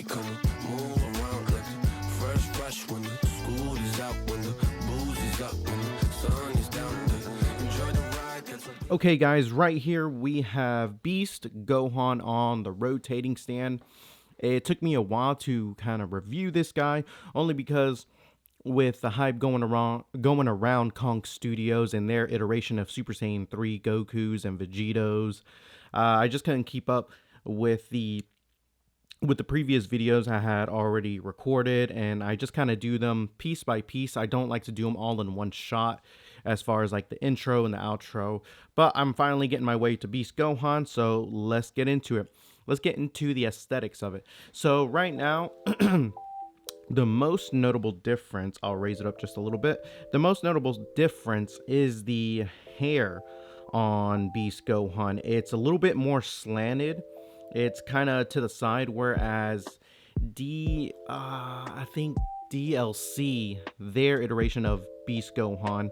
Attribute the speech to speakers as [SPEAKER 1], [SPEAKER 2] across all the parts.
[SPEAKER 1] You come and move around like a fresh brush when the school is out, when the booze is up, when the sun is down. Enjoy the ride.
[SPEAKER 2] Okay, guys, right here we have Beast Gohan on the rotating stand. It took me a while to kind of review this guy, only because with the hype going around Kong Studios and their iteration of Super Saiyan 3 Gokus and Vegetos, I just couldn't keep up with the previous videos I had already recorded, and I just kind of do them piece by piece. I don't like to do them all in one shot as far as like the intro and the outro, but I'm finally getting my way to Beast Gohan, so let's get into it. Let's get into the aesthetics of it. So right now, the most notable difference, I'll raise it up just a little bit. The most notable difference is the hair on Beast Gohan. It's a little bit more slanted. It's kind of to the side, whereas I think DLC, their iteration of Beast Gohan,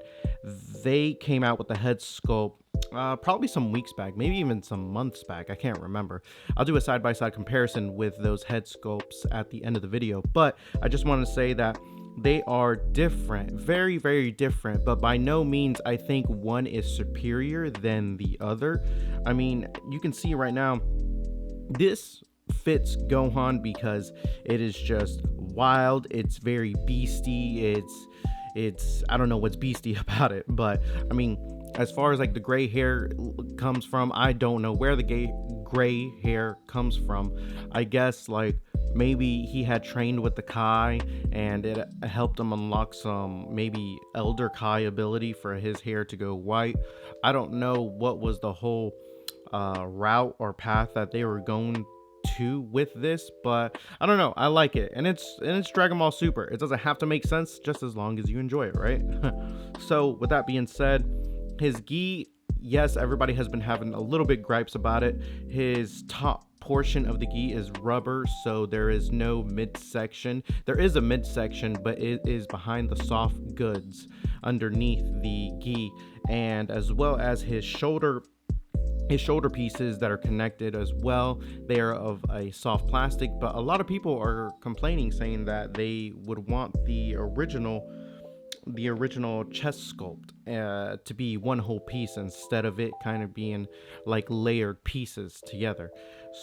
[SPEAKER 2] they came out with the head sculpt probably some weeks back, maybe even some months back. I can't remember. I'll do a side-by-side comparison with those head sculpts at the end of the video, but I just want to say that they are different, very, very different, but by no means I think one is superior than the other. I mean, you can see right now, this fits Gohan because it is just wild. It's very beastie. It's I don't know what's beastie about it, but I mean, as far as like the gray hair comes from, I don't know where the gray hair comes from. I guess like maybe he had trained with the Kai and it helped him unlock some maybe Elder Kai ability for his hair to go white. I don't know what was the whole route or path that they were going to with this, but I don't know. I like it, and it's Dragon Ball Super. It doesn't have to make sense, just as long as you enjoy it, right? So with that being said, his gi, yes, everybody has been having a little bit gripes about it. His top portion of the gi is rubber, so there is no midsection. There is a midsection, but it is behind the soft goods underneath the gi, and as well as his shoulder pieces that are connected as well, they are of a soft plastic. But a lot of people are complaining, saying that they would want the original chest sculpt to be one whole piece instead of it kind of being like layered pieces together.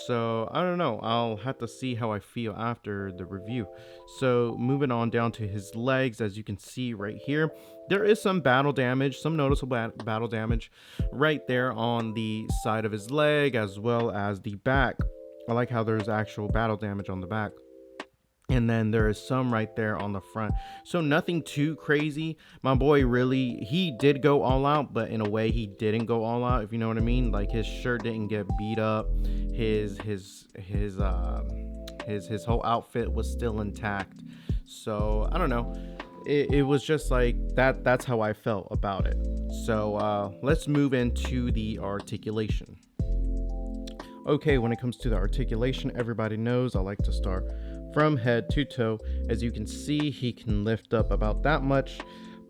[SPEAKER 2] So I don't know, I'll have to see how I feel after the review. So moving on down to his legs, as you can see right here, there is some battle damage, some noticeable battle damage right there on the side of his leg as well as the back. I like how there's actual battle damage on the back. And then there is some right there on the front. So nothing too crazy. My boy really, he did go all out, but in a way he didn't go all out, if you know what I mean. Like his shirt didn't get beat up. His whole outfit was still intact. So I don't know. It was just like that. That's how I felt about it. So let's move into the articulation. Okay, when it comes to the articulation, everybody knows I like to start from head to toe. As you can see, he can lift up about that much,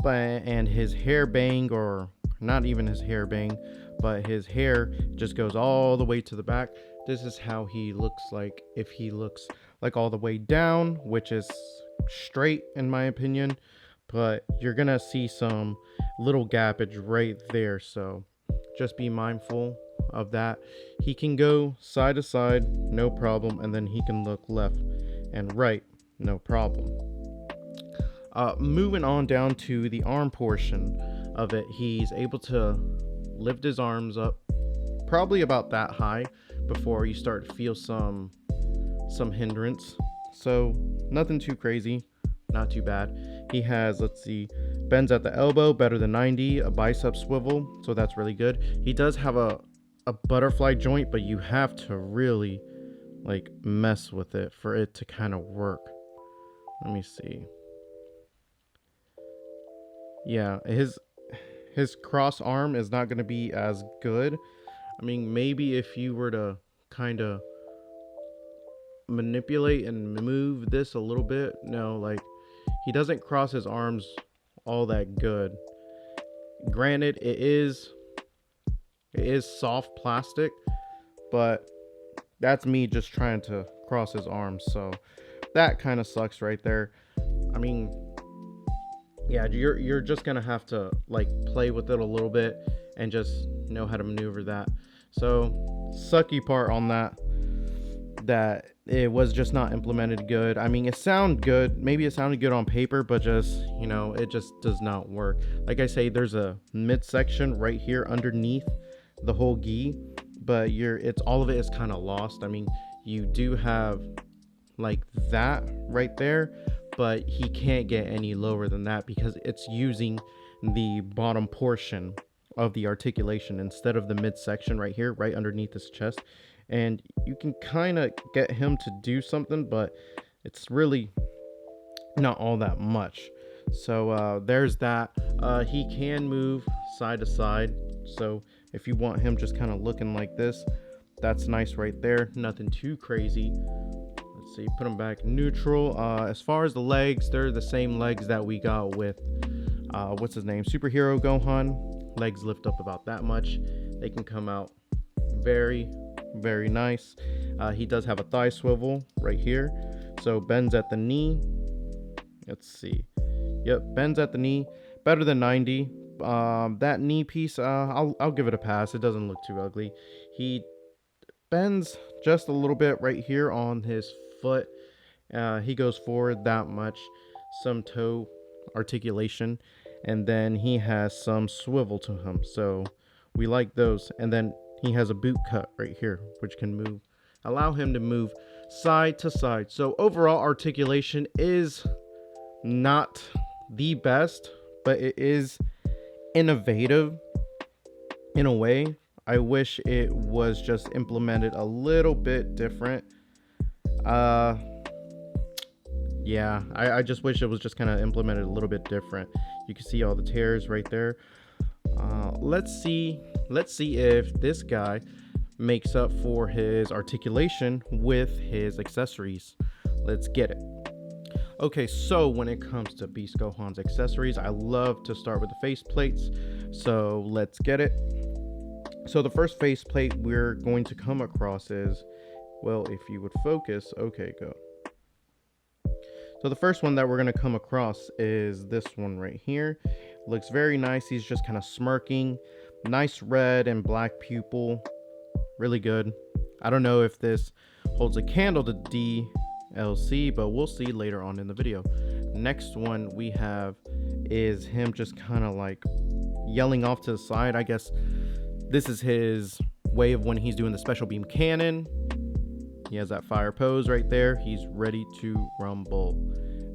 [SPEAKER 2] and his hair bang, or not even his hair bang, but his hair just goes all the way to the back. This is how he looks like if he looks like all the way down, which is straight in my opinion, but you're gonna see some little gappage right there, so just be mindful of that. He can go side to side, no problem, and then he can look left and right, no problem. Moving on down to the arm portion of it, he's able to lift his arms up probably about that high before you start to feel some hindrance. So nothing too crazy, not too bad. He has, let's see, bends at the elbow, better than 90, a bicep swivel, so that's really good. He does have a butterfly joint, but you have to really like mess with it for it to kind of work. Let me see. Yeah, his cross arm is not going to be as good. I mean, maybe if you were to kind of manipulate and move this a little bit. No, like he doesn't cross his arms all that good. Granted, it is soft plastic, but that's me just trying to across his arms. So that kind of sucks right there. I mean, yeah, you're just gonna have to like play with it a little bit and just know how to maneuver that. So sucky part on that it was just not implemented good. I mean, it sounded good. Maybe it sounded good on paper, but just, it just does not work. Like I say, there's a midsection right here underneath the whole gi, but it's all of it is kind of lost. I mean, you do have like that right there, but he can't get any lower than that because it's using the bottom portion of the articulation instead of the midsection right here, right underneath his chest. And you can kind of get him to do something, but it's really not all that much. So there's that. He can move side to side, so if you want him just kind of looking like this, that's nice right there. Nothing too crazy. Let's see, put him back neutral. As far as the legs, they're the same legs that we got with what's his name, Superhero Gohan. Legs lift up about that much. They can come out very nice. He does have a thigh swivel right here, so bends at the knee. Let's see, yep, bends at the knee, better than 90. That knee piece, I'll give it a pass. It doesn't look too ugly. He bends just a little bit right here on his foot. He goes forward that much, some toe articulation, and then he has some swivel to him, so we like those. And then he has a boot cut right here, which can allow him to move side to side. So overall articulation is not the best, but it is innovative in a way. I wish it was just implemented a little bit different. Yeah, I just wish it was just kind of implemented a little bit different. You can see all the tears right there. Let's see if this guy makes up for his articulation with his accessories. Let's get it. Okay, so when it comes to Beast Gohan's accessories, I love to start with the face plates. So let's get it. So the first face plate we're going to come across is, well, if you would focus, okay, go. So the first one that we're going to come across is this one right here. Looks very nice. He's just kind of smirking. Nice red and black pupil. Really good. I don't know if this holds a candle to DLC, but we'll see later on in the video. Next one we have is him just kind of like yelling off to the side. I guess this is his way of when he's doing the special beam cannon. He has that fire pose right there. He's ready to rumble.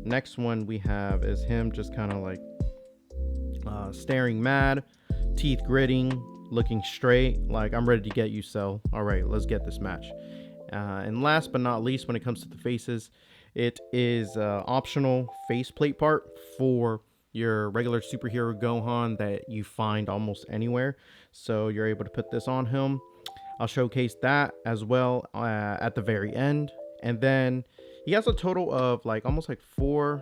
[SPEAKER 2] Next one we have is him just kind of like staring mad, teeth gritting, looking straight, like I'm ready to get you, Cell. All right, let's get this match. And last but not least, when it comes to the faces, it is optional faceplate part for your regular Superhero Gohan that you find almost anywhere. So you're able to put this on him. I'll showcase that as well at the very end. And then he has a total of like almost like 5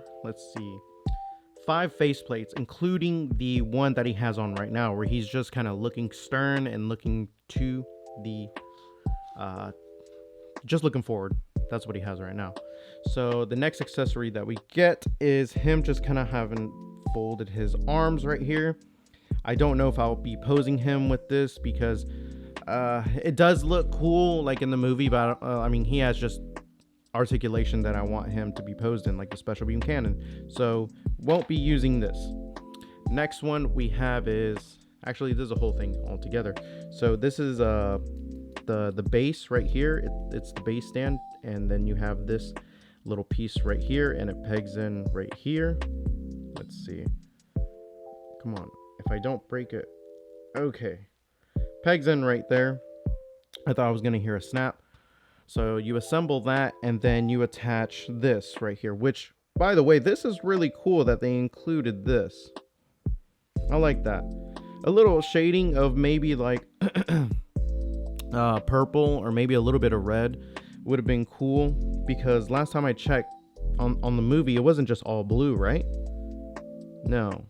[SPEAKER 2] faceplates, including the one that he has on right now, where he's just kind of looking stern and looking to the just looking forward. That's what he has right now. So the next accessory that we get is him just kind of having folded his arms right here. I don't know if I'll be posing him with this because it does look cool like in the movie, but I mean, he has just articulation that I want him to be posed in, like the special beam cannon, so won't be using this. Next one we have is, actually this is a whole thing altogether. So this is the base right here. It's the base stand, and then you have this little piece right here, and it pegs in right here. Let's see, come on, if I don't break it. Okay, pegs in right there. I thought I was gonna hear a snap. So you assemble that, and then you attach this right here, which, by the way, this is really cool that they included this. I like that. A little shading of maybe like purple or maybe a little bit of red would have been cool, because last time I checked on the movie, it wasn't just all blue, right? No,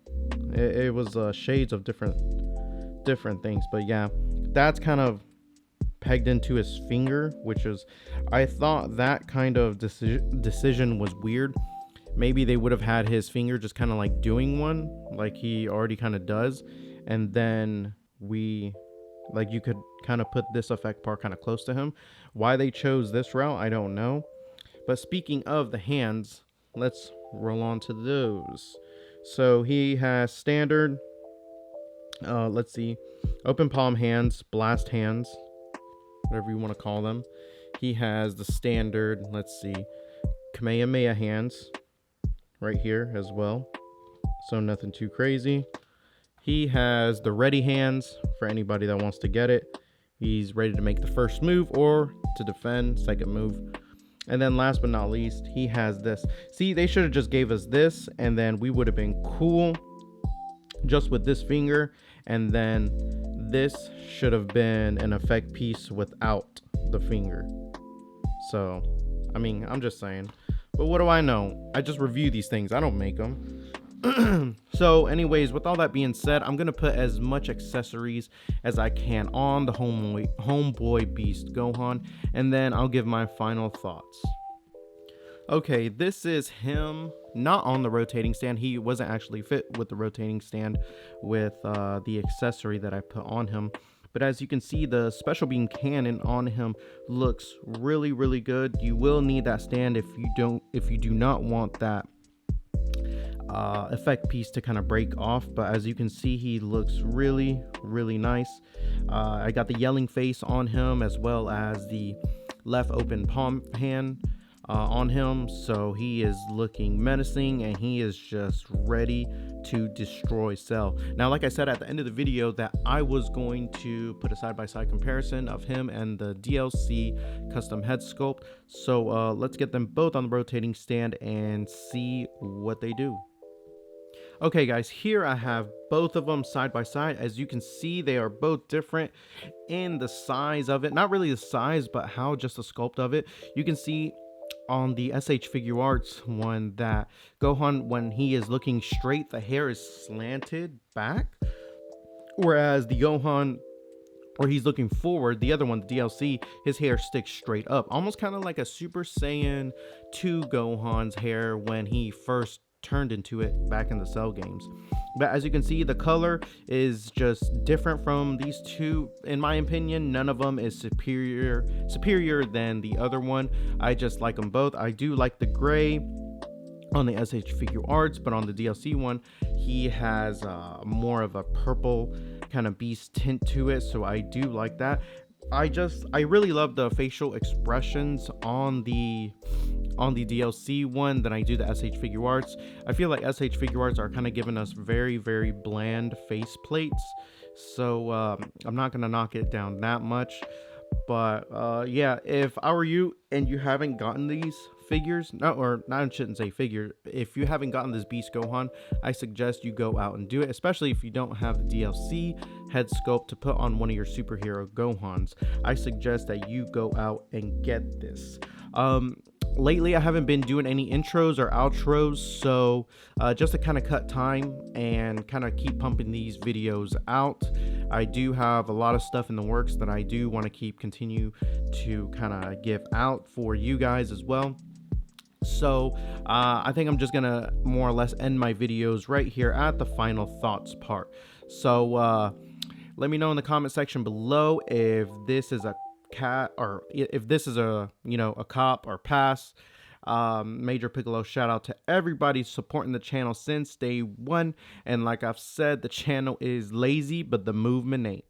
[SPEAKER 2] it was shades of different things. But yeah, that's kind of pegged into his finger, which is, I thought that kind of decision was weird. Maybe they would have had his finger just kind of like doing one, like he already kind of does, and then you could kind of put this effect part kind of close to him. Why they chose this route, I don't know. But speaking of the hands, let's roll on to those. So he has standard, let's see, open palm hands, blast hands, whatever you want to call them. He has the standard, let's see, Kamehameha hands right here as well. So nothing too crazy. He has the ready hands for anybody that wants to get it. He's ready to make the first move or to defend, second move. And then last but not least, he has this. See, they should have just gave us this, and then we would have been cool just with this finger. And then this should have been an effect piece without the finger. So, I mean, I'm just saying. But what do I know? I just review these things. I don't make them. So anyways, with all that being said, I'm going to put as much accessories as I can on the Homeboy Beast Gohan, and then I'll give my final thoughts. Okay, this is him not on the rotating stand. He wasn't actually fit with the rotating stand with the accessory that I put on him. But as you can see, the special beam cannon on him looks really, really good. You will need that stand if you do not want that effect piece to kind of break off. But as you can see, he looks really, really nice. I got the yelling face on him as well as the left open palm hand on him, so he is looking menacing and he is just ready to destroy Cell. Now, like I said at the end of the video, that I was going to put a side-by-side comparison of him and the DLC custom head sculpt. So let's get them both on the rotating stand and see what they do. Okay guys, here I have both of them side by side. As you can see, they are both different in the size of it. Not really the size, but how just the sculpt of it. You can see on the SH Figuarts one that Gohan, when he is looking straight, the hair is slanted back. Whereas the Gohan where he's looking forward, the other one, the DLC, his hair sticks straight up. Almost kind of like a Super Saiyan 2 Gohan's hair when he first turned into it back in the Cell games. But as you can see, the color is just different from these two. In my opinion, none of them is superior than the other one. I just like them both. I do like the gray on the SH Figuarts, but on the DLC one, he has more of a purple kind of beast tint to it, so I do like that. I really love the facial expressions on the DLC one than I do the SH Figuarts. I feel like SH Figuarts are kind of giving us very, very bland face plates, so I'm not gonna knock it down that much. But yeah, if I were you and you haven't gotten these figures, I shouldn't say figure, if you haven't gotten this Beast Gohan, I suggest you go out and do it, especially if you don't have the DLC head sculpt to put on one of your superhero Gohans. I suggest that you go out and get this. Lately I haven't been doing any intros or outros, so just to kind of cut time and kind of keep pumping these videos out, I do have a lot of stuff in the works that I do want to continue to kind of give out for you guys as well. So I think I'm just gonna more or less end my videos right here at the final thoughts part. So let me know in the comment section below if this is a cat or if this is a cop or pass. Major Piccolo shout out to everybody supporting the channel since day one, and like I've said, the channel is lazy but the movement ain't.